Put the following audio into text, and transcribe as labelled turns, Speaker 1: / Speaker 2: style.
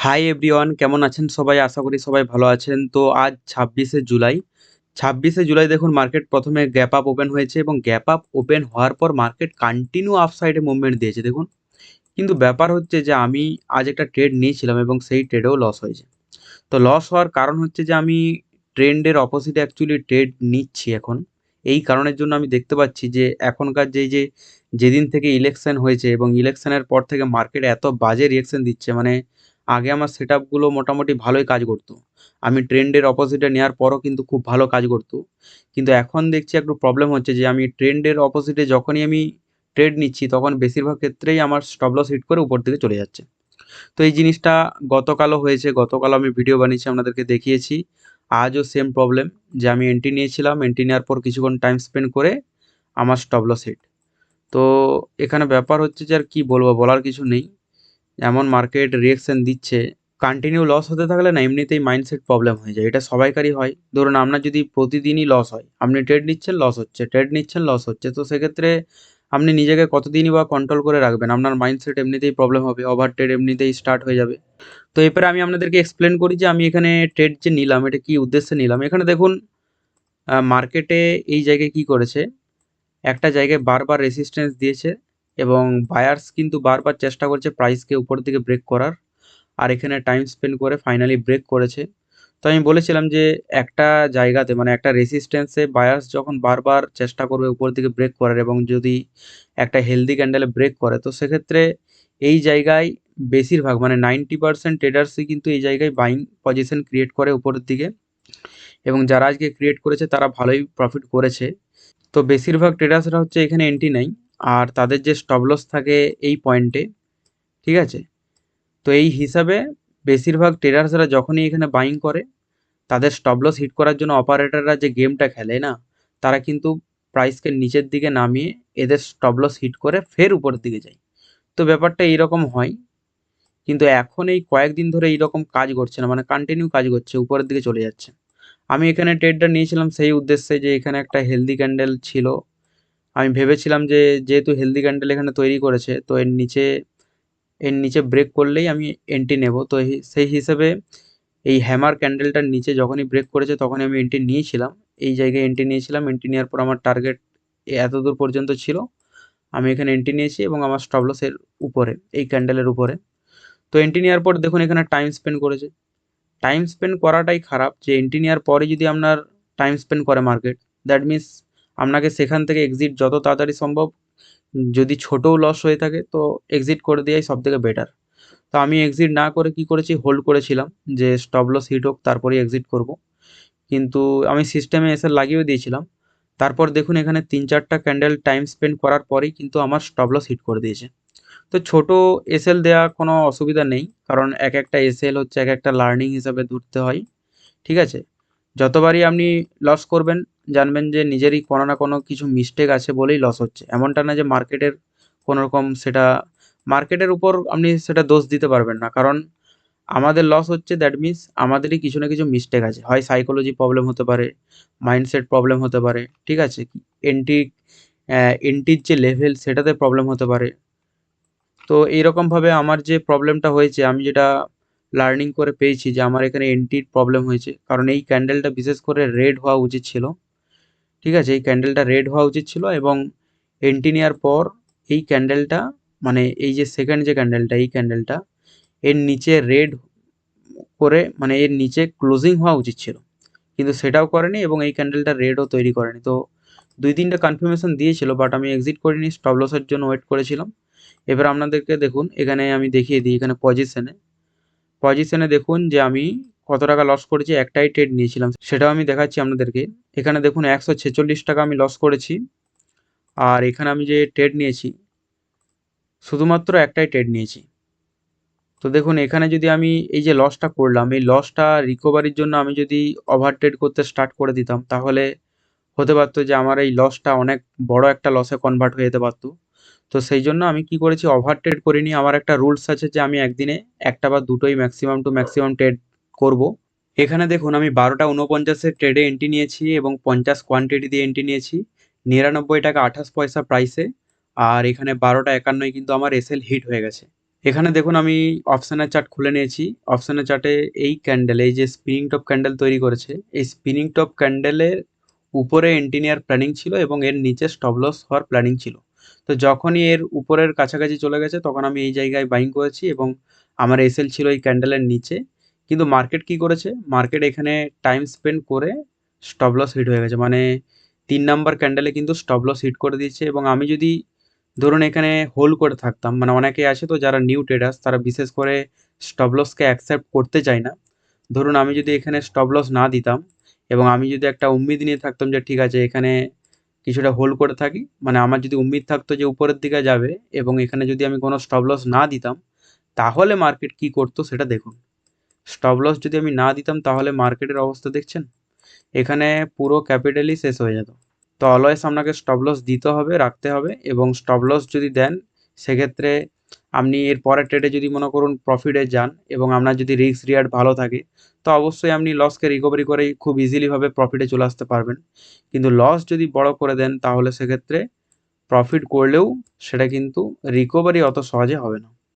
Speaker 1: Hi everyone, কেমন আছেন সবাই? আশা করি সবাই ভালো আছেন। তো আজ 26শে জুলাই। 26শে জুলাই দেখুন মার্কেট প্রথমে গ্যাপ আপ ওপেন হয়েছে এবং গ্যাপ আপ ওপেন হওয়ার পর মার্কেট কন্টিনিউ আপ সাইডে মুভমেন্ট দিয়েছে দেখুন। কিন্তু ব্যাপার হচ্ছে যে আমি আজ একটা ট্রেড নিয়েছিলাম এবং সেই ট্রেডেও লস হয়েছে। তো লস হওয়ার কারণ হচ্ছে যে আমি ট্রেন্ডের অপোজিটে অ্যাকচুয়ালি ট্রেড নিচ্ছি এখন। এই কারণের জন্য আমি দেখতে পাচ্ছি যে এখনকার যেদিন থেকে ইলেকশন হয়েছে এবং ইলেকশনের পর থেকে মার্কেট এত বাজে রিঅ্যাকশন দিচ্ছে, মানে আগে আমার সেটআপগুলো মোটামুটি ভালোই কাজ করতো। আমি ট্রেন্ডের অপোজিটে নেওয়ার পরও কিন্তু খুব ভালো কাজ করতো। কিন্তু এখন দেখছি একটু প্রবলেম হচ্ছে যে আমি ট্রেন্ডের অপোজিটে যখনই আমি ট্রেড নিচ্ছি তখন বেশিরভাগ ক্ষেত্রেই আমার স্টপ লস হিট করে উপর দিকে চলে যাচ্ছে। তো এই জিনিসটা গতকালও হয়েছে। গতকালও আমি ভিডিও বানিয়েছি, আপনাদেরকে দেখিয়েছি। আজও সেম প্রবলেম যে আমি এন্ট্রি নিয়েছিলাম, এন্ট্রি নেওয়ার পর কিছুক্ষণ টাইম স্পেন্ড করে আমার স্টপ লস হিট। তো এখানে ব্যাপার হচ্ছে যে আর কি বলবো, বলার কিছু নেই। এমন মার্কেট রিঅ্যাকশন দিচ্ছে, কন্টিনিউ লস হতে থাকলে না এমনিতেই মাইন্ডসেট প্রবলেম হয়ে যায়। এটা সবাইকারই হয়। ধরুন আপনার যদি প্রতিদিনই লস হয়, আপনি ট্রেড নিচ্ছেন লস হচ্ছে, ট্রেড নিচ্ছেন লস হচ্ছে, তো সেক্ষেত্রে আপনি নিজেকে কতদিনই বা কন্ট্রোল করে রাখবেন? আপনার মাইন্ডসেট এমনিতেই প্রবলেম হবে, ওভার ট্রেড এমনিতেই স্টার্ট হয়ে যাবে। তো এরপরে আমি আপনাদেরকে এক্সপ্লেন করি যে আমি এখানে ট্রেড যে নিলাম এটা কি উদ্দেশ্যে নিলাম। এখানে দেখুন মার্কেটে এই জায়গায় কি করেছে, একটা জায়গায় বারবার রেসিস্ট্যান্স দিয়েছে এবং বায়ার্স কিন্তু বারবার চেষ্টা করছে প্রাইসকে উপরের দিকে ব্রেক করার। আর এখানে টাইম স্পেন্ড করে ফাইনালি ব্রেক করেছে। তো আমি বলেছিলাম যে একটা জায়গাতে মানে একটা রেসিস্ট্যান্সে বায়ার্স যখন বারবার চেষ্টা করবে উপরের দিকে ব্রেক করার এবং যদি একটা হেলদি ক্যান্ডেলে ব্রেক করে, তো সেক্ষেত্রে এই জায়গায় বেশিরভাগ মানে 90% ট্রেডার্সই কিন্তু এই জায়গায় বাইং পজিশন ক্রিয়েট করে উপরের দিকে, এবং যারা আজকে ক্রিয়েট করেছে তারা ভালোই প্রফিট করেছে। তো বেশিরভাগ ট্রেডার্সরা হচ্ছে এখানে এন্ট্রি নেয় আর তাদের যে স্টপ লস থাকে এই পয়েন্টে, ঠিক আছে? তো এই হিসাবে বেশিরভাগ ট্রেডার্সরা যখনই এখানে বাইং করে, তাদের স্টপ লস হিট করার জন্য অপারেটররা যে গেমটা খেলে না, তারা কিন্তু প্রাইসকে নিচের দিকে নামিয়ে এদের স্টপ লস হিট করে ফের উপরের দিকে যায়। তো ব্যাপারটা এইরকম হয়। কিন্তু এখন এই কয়েকদিন ধরে এইরকম কাজ করছে না, মানে কন্টিনিউ কাজ করছে, উপরের দিকে চলে যাচ্ছে। আমি এখানে ট্রেডটা নিয়েছিলাম সেই উদ্দেশ্যে যে এখানে একটা হেলদি ক্যান্ডেল ছিল। আমি ভেবেছিলাম যে যেহেতু হেলদি ক্যান্ডেল এখানে তৈরি করেছে, তো এর নিচে ব্রেক করলেই আমি এন্ট্রি নেব। তো সেই হিসেবে এই হ্যামার ক্যান্ডেলটার নিচে যখনই ব্রেক করেছে তখনই আমি এন্ট্রি নিয়েছিলাম। এই জায়গায় এন্ট্রি নিয়েছিলাম, এন্ট্রি নেওয়ার পর আমার টার্গেট এতদূর পর্যন্ত ছিল। আমি এখানে এন্ট্রি নিয়েছি এবং আমার স্টপ লসের উপরে, এই ক্যান্ডেলের উপরে। তো এন্ট্রি নেওয়ার পর দেখুন এখানে টাইম স্পেন্ড করেছে। টাইম স্পেন্ড করাটাই খারাপ, যে এন্ট্রি নেওয়ার পরে যদি আপনার টাইম স্পেন্ড করে মার্কেট, দ্যাট মিন্স আপনাকে সেখান থেকে এক্সিট যত তাড়াতাড়ি সম্ভব, যদি ছোটও লস হয়ে থাকে তো এক্সিট করে দেওয়াই সবথেকে বেটার। তো আমি এক্সিট না করে কি করেছি, হোল্ড করেছিলাম যে স্টপ লস হিট হোক তারপরেই এক্সিট করব। কিন্তু আমি সিস্টেমে এসে লাগিয়েও দিয়েছিলাম। তারপর দেখুন এখানে 3-4টা ক্যান্ডেল টাইম স্পেন্ড করার পরেই কিন্তু আমার স্টপ লস হিট করে দিয়েছে। তো ছোট এসএল দেওয়া কোনো অসুবিধা নেই, কারণ এক একটা এসএল হচ্ছে এক একটা লার্নিং হিসাবে ধরতে হয়, ঠিক আছে? যতবারই আপনি লস করবেন, জানবেন যে নিজেরই কোনো না কোনো কিছু মিস্টেক আছে বলেই লস হচ্ছে। এমনটা না যে মার্কেটের কোনো রকম সেটা, মার্কেটের উপর আপনি সেটা দোষ দিতে পারবেন না। কারণ আমাদের লস হচ্ছে দ্যাট মিন্স আমাদেরই কিছু না কিছু মিস্টেক আছে। হয় সাইকোলজি প্রবলেম হতে পারে, মাইন্ডসেট প্রবলেম হতে পারে, ঠিক আছে? এন্ট্রি এন্ট্রির যে লেভেল সেটাতে প্রবলেম হতে পারে। তো এইরকমভাবে আমার যে প্রবলেমটা হয়েছে, আমি যেটা লার্নিং করে পেয়েছি যে আমার এখানে এন্ট্রির প্রবলেম হয়েছে। কারণ এই ক্যান্ডেলটা বিশেষ করে রেড হওয়া উচিত ছিল, ঠিক আছে? এই ক্যান্ডেলটা রেড হওয়া উচিত ছিল এবং এন্ট্রি নেওয়ার পর এই ক্যান্ডেলটা, মানে এই যে সেকেন্ড যে ক্যান্ডেলটা, এই ক্যান্ডেলটা এর নিচে রেড করে, মানে এর নিচে ক্লোজিং হওয়া উচিত ছিল। কিন্তু সেটাও করেনি এবং এই ক্যান্ডেলটা রেডও তৈরি করেনি। তো 2-3টা কনফার্মেশন দিয়েছিল, বাট আমি এক্সিট করিনি, স্টপ লসের জন্য ওয়েট করেছিলাম। এবার আপনাদেরকে দেখুন এখানে আমি দেখিয়ে দিই, এখানে পজিশনে দেখুন যে আমি কত টাকা লস করেছি। একটাই ট্রেড নিয়েছিলাম, সেটাও আমি দেখাচ্ছি আপনাদেরকে। এখানে দেখুন 146 টাকা আমি লস করেছি। আর এখানে আমি যে ট্রেড নিয়েছি, শুধুমাত্র একটাই ট্রেড নিয়েছি। তো দেখুন এখানে যদি আমি এই যে লসটা করলাম, এই লসটা রিকভারির জন্য আমি যদি ওভার ট্রেড করতে স্টার্ট করে দিতাম, তাহলে হতে পারতো যে আমার এই লসটা অনেক বড় একটা লসে কনভার্ট হয়ে যেতে পারতো। তো সেই জন্য আমি কি করেছি, ওভার ট্রেড করিনি। আমার একটা রুলস আছে যে আমি একদিনে একটা বা দুটোই ম্যাক্সিমাম টু ম্যাক্সিমাম ট্রেড করব। এখানে দেখুন আমি 12টা 49-এর ট্রেডে এন্ট্রি নিয়েছি এবং 50 কোয়ান্টিটি দিয়ে এন্ট্রি নিয়েছি 99 টাকা 28 পয়সা প্রাইসে। আর এখানে 12টা 51 কিন্তু আমার এসএল হিট হয়ে গেছে। এখানে দেখুন আমি অপশনের চার্ট খুলে নিয়েছি। অপশনের চার্টে এই ক্যান্ডেল, এই যে স্পিনিং টপ ক্যান্ডেল তৈরি করেছে, এই স্পিনিং টপ ক্যান্ডেলের উপরে এন্ট্রি নেওয়ার প্ল্যানিং ছিল এবং এর নিচে স্টপ লস হওয়ার প্ল্যানিং ছিল। তো যখনই এর উপরের কাছাকাছি চলে গেছে তখন আমি এই জায়গায় বাইং করেছি এবং আমার এসএল ছিল এই ক্যান্ডেলের নিচে। কিন্তু মার্কেট কি করেছে, মার্কেট এখানে টাইম স্পেন্ড করে স্টপ লস হিট হয়ে গেছে, মানে 3 নাম্বার ক্যান্ডেলে কিন্তু স্টপ লস হিট করে দিয়েছে। এবং আমি যদি ধরুন এখানে হোল্ড করে থাকতাম, মানে অনেকেই আছে তো যারা নিউ ট্রেডার্স, তারা বিশেষ করে স্টপ লসকে অ্যাকসেপ্ট করতে চায় না। ধরুন আমি যদি এখানে স্টপ লস না দিতাম এবং আমি যদি একটা উম্মিদ নিয়ে থাকতাম যে ঠিক আছে এখানে কিছুটা হোল্ড করে থাকি, মানে আমার যদি উম্মিদ থাকতো যে উপরের দিকে যাবে এবং এখানে যদি আমি কোনো স্টপ লস না দিতাম, তাহলে মার্কেট কি করতো সেটা দেখুন। স্টপ লস যদি আমি না দিতাম তাহলে মার্কেটের অবস্থা দেখছেন, এখানে পুরো ক্যাপিটালই শেষ হয়ে যেত। তো অলওয়েজ আপনাকে স্টপ লস দিতে হবে, রাখতে হবে, এবং স্টপ লস যদি দেন সেক্ষেত্রে আপনি এর পরের ট্রেডে যদি মনে করুন প্রফিটে যান এবং আপনার যদি রিস্ক রিওয়ার্ড ভালো থাকে, তো অবশ্যই আপনি লসকে রিকভারি করেই খুব ইজিলিভাবে প্রফিটে চলে আসতে পারবেন। কিন্তু লস যদি বড় করে দেন তাহলে সেক্ষেত্রে প্রফিট করলেও সেটা কিন্তু রিকভারি অত সহজে হবে না।